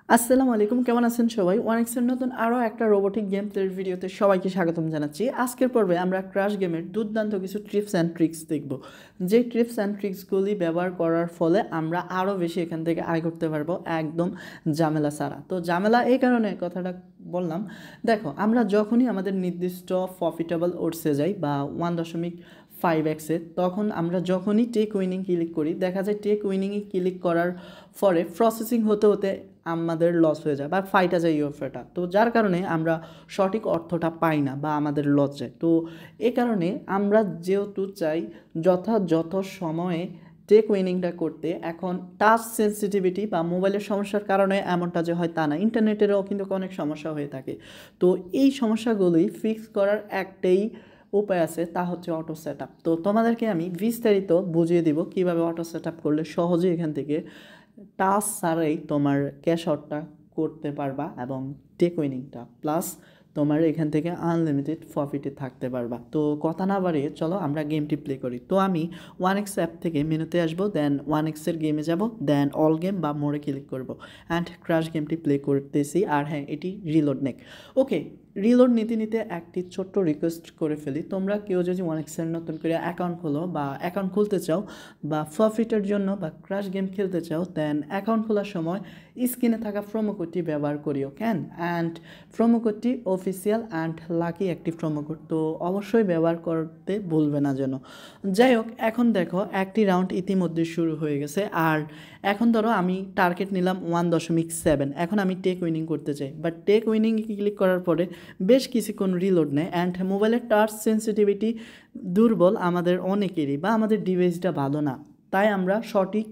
আসসালামু আলাইকুম, কেমন আছেন সবাই? ওয়ানিক্সের নতুন আরও একটা রোবোটিক গেম প্লের ভিডিওতে সবাইকে স্বাগতম জানাচ্ছি। আজকের পর্বে আমরা ক্রাশ গেমের দুর্দান্ত কিছু ট্রিপস অ্যান্ড ট্রিক্স দেখব, যে ট্রিপস অ্যান্ড ট্রিক্সগুলি ব্যবহার করার ফলে আমরা আরও বেশি এখান থেকে আয় করতে পারবো একদম ঝামেলা ছাড়া। তো ঝামেলা এই কারণে কথাটা বললাম, দেখো আমরা যখনই আমাদের নির্দিষ্ট প্রফিটেবল ওটসে যাই বা 1.5x-এ, তখন আমরা যখনই টেক উইনিং ক্লিক করি, দেখা যায় টেক উইনিংয়ে ক্লিক করার পরে প্রসেসিং হতে হতে আমাদের লস হয়ে যায় বা ফাইটা যায় ইউএফএটা। তো যার কারণে আমরা সঠিক অর্থটা পাই না বা আমাদের লস যায়। তো এ কারণে আমরা যেহেতু চাই যথাযথ সময়ে টেক উইনিংটা করতে, এখন টাচ সেন্সিটিভিটি বা মোবাইলের সমস্যার কারণে এমনটা যে হয় তা না, ইন্টারনেটেরও কিন্তু অনেক সমস্যা হয়ে থাকে। তো এই সমস্যাগুলি ফিক্স করার একটাই উপায় আছে, তা হচ্ছে অটো সেট আপ। তো তোমাদেরকে আমি বিস্তারিত বুঝিয়ে দিব কীভাবে অটো সেট আপ করলে সহজেই এখান থেকে টাচ ছাড়াই তোমার ক্যাশ আউটটা করতে পারবা এবং টেক উইনিংটা প্লাস তোমার এখান থেকে আনলিমিটেড প্রফিটে থাকতে পারবা। তো কথা না বাড়িয়ে চলো আমরা গেমটি প্লে করি। তো আমি 1x অ্যাপ থেকে মেনুতে আসবো, দেন 1xের গেমে যাব, দেন অল গেম বা মোড়ে ক্লিক করব অ্যান্ড ক্রাশ গেমটি প্লে করতেছি। আর হ্যাঁ, এটি রিলোড নেক। ওকে, রিলোড নিতে নিতে একটি ছোট্ট রিকোয়েস্ট করে ফেলি, তোমরা কেউ যদি 1xের নতুন করে অ্যাকাউন্ট খোলো বা অ্যাকাউন্ট খুলতে চাও বা প্রফিটের জন্য বা ক্রাশ গেম খেলতে চাও, দেন অ্যাকাউন্ট খোলার সময় স্ক্রিনে থাকা প্রোমো কোডটি ব্যবহার করিও ক্যান। অ্যান্ড প্রোমো কোডটি অফিসিয়াল অ্যান্ড লাকি একটি প্রোমো কোড, তো অবশ্যই ব্যবহার করতে ভুলবে না যেন। যাই হোক, এখন দেখো একটি রাউন্ড ইতিমধ্যে শুরু হয়ে গেছে। আর এখন ধরো আমি টার্গেট নিলাম 1.7, এখন আমি টেক উইনিং করতে চাই, বাট টেক উইনিং ক্লিক করার পরে বেশ কিছুক্ষণ রিলোড নেয়। অ্যান্ড মোবাইলের টাচ সেন্সিটিভিটি দুর্বল আমাদের অনেকেরই, বা আমাদের ডিভাইসটা ভালো না, তাই আমরা সঠিক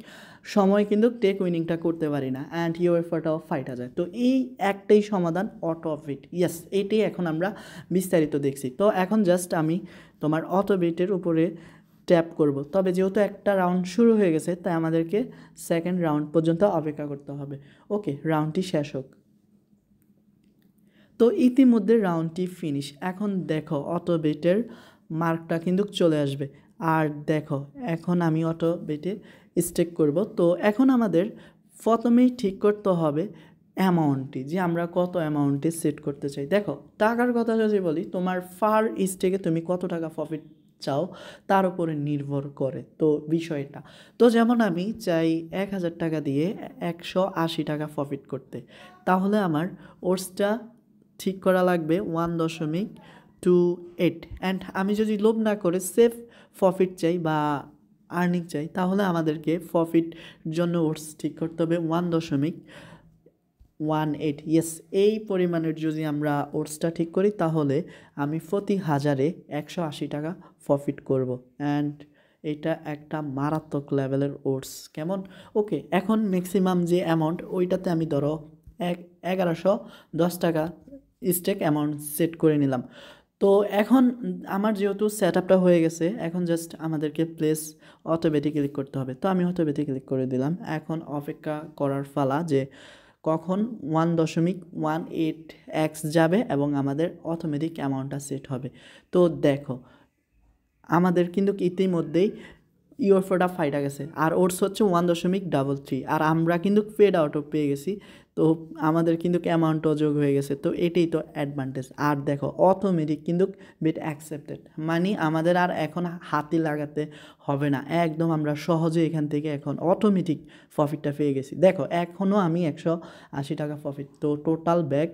সময় কিন্তু টেক উইনিংটা করতে পারি না অ্যান্ড ইউএফওটাও ফাইটা যায়। তো এই একটাই সমাধান, অটো বিট। ইয়েস, এটাই এখন আমরা বিস্তারিত দেখছি। তো এখন জাস্ট আমি তোমার অটো বিটের উপরে ট্যাপ করব। তবে যেহেতু একটা রাউন্ড শুরু হয়ে গেছে, তাই আমাদেরকে সেকেন্ড রাউন্ড পর্যন্ত অপেক্ষা করতে হবে। ওকে, রাউন্ডটি শেষ হোক। তো ইতিমধ্যে রাউন্ডটি ফিনিশ। এখন দেখো অটো বেটের মার্কটা কিন্তু চলে আসবে। আর দেখো এখন আমি অটো বেটে স্টেক করব। তো এখন আমাদের প্রথমেই ঠিক করতে হবে অ্যামাউন্টটি, যে আমরা কত অ্যামাউন্টে সেট করতে চাই। দেখো টাকার কথা যদি বলি, তোমার ফার স্টেকে তুমি কত টাকা প্রফিট চাও তার উপরে নির্ভর করে তো বিষয়টা। তো যেমন আমি চাই 1,000 টাকা দিয়ে 180 টাকা প্রফিট করতে, তাহলে আমার ওর্সটা ঠিক করা লাগবে 1.28। অ্যান্ড আমি যদি লোভ না করে সেফ প্রফিট চাই বা আর্নিং চাই, তাহলে আমাদেরকে প্রফিট জন্য ওটস ঠিক করতে হবে 1.18। ইয়েস, এই পরিমাণের যদি আমরা ওটসটা ঠিক করি, তাহলে আমি প্রতি 1000-এ 180 টাকা প্রফিট করব। অ্যান্ড এটা একটা মারাত্মক লেভেলের ওটস, কেমন? ওকে, এখন ম্যাক্সিমাম যে অ্যামাউন্ট, ওইটাতে আমি ধরো 1110 টাকা স্টেক অ্যামাউন্ট সেট করে নিলাম। তো এখন আমার যেহেতু সেট আপটা হয়ে গেছে, এখন জাস্ট আমাদেরকে প্লেস অটোমেটিক ক্লিক করতে হবে। তো আমি অটোমেটিক ক্লিক করে দিলাম। এখন অপেক্ষা করার পালা যে কখন 1.18x যাবে এবং আমাদের অটোমেটিক অ্যামাউন্টটা সেট হবে। তো দেখো আমাদের কিন্তু ইতিমধ্যেই ইউএফওটা ফাইটা গেছে, আর ওটস হচ্ছে 1.33, আর আমরা কিন্তু ফেড আউটও পেয়ে গেছি। তো আমাদের কিন্তু অ্যামাউন্টও যোগ হয়ে গেছে। তো এটাই তো অ্যাডভান্টেজ। আর দেখো অটোমেটিক কিন্তু বিট অ্যাকসেপ্টেড, মানে আমাদের আর এখন হাতি লাগাতে হবে না, একদম আমরা সহজে এখান থেকে এখন অটোমেটিক প্রফিটটা পেয়ে গেছি। দেখো এখনও আমি 180 টাকা প্রফিট, তো টোটাল ব্যাক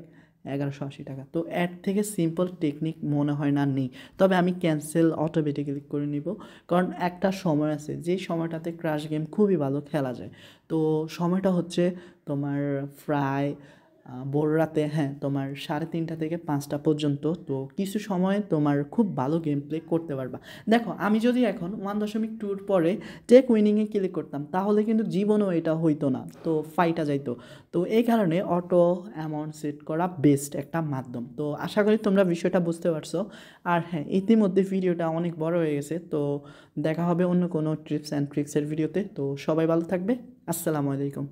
1180 টাকা। তো এর থেকে সিম্পল টেকনিক মনে হয় না নেই। তবে আমি ক্যান্সেল অটোমেটিক ক্লিক করে নিব, কারণ একটা সময় আছে যে সময়টাতে ক্রাশ গেম খুবই ভালো খেলা যায়। তো সময়টা হচ্ছে তোমার প্রায় ভোর রাতে, হ্যাঁ, তোমার 3:30 থেকে 5টা পর্যন্ত। তো কিছু সময় তোমার খুব ভালো গেম প্লে করতে পারবা। দেখো আমি যদি এখন 1.2 পরে টেক উইনিংয়ে ক্লিক করতাম, তাহলে কিন্তু জীবনেও এটা হইতো না, তো ফাইটা যাইতো। তো এই কারণে অটো অ্যামাউন্ট সেট করা বেস্ট একটা মাধ্যম। তো আশা করি তোমরা বিষয়টা বুঝতে পারছো। আর হ্যাঁ, ইতিমধ্যে ভিডিওটা অনেক বড় হয়ে গেছে, তো দেখা হবে অন্য কোনো টিপস অ্যান্ড ট্রিক্সের ভিডিওতে। তো সবাই ভালো থাকবে। আসসালামু আলাইকুম।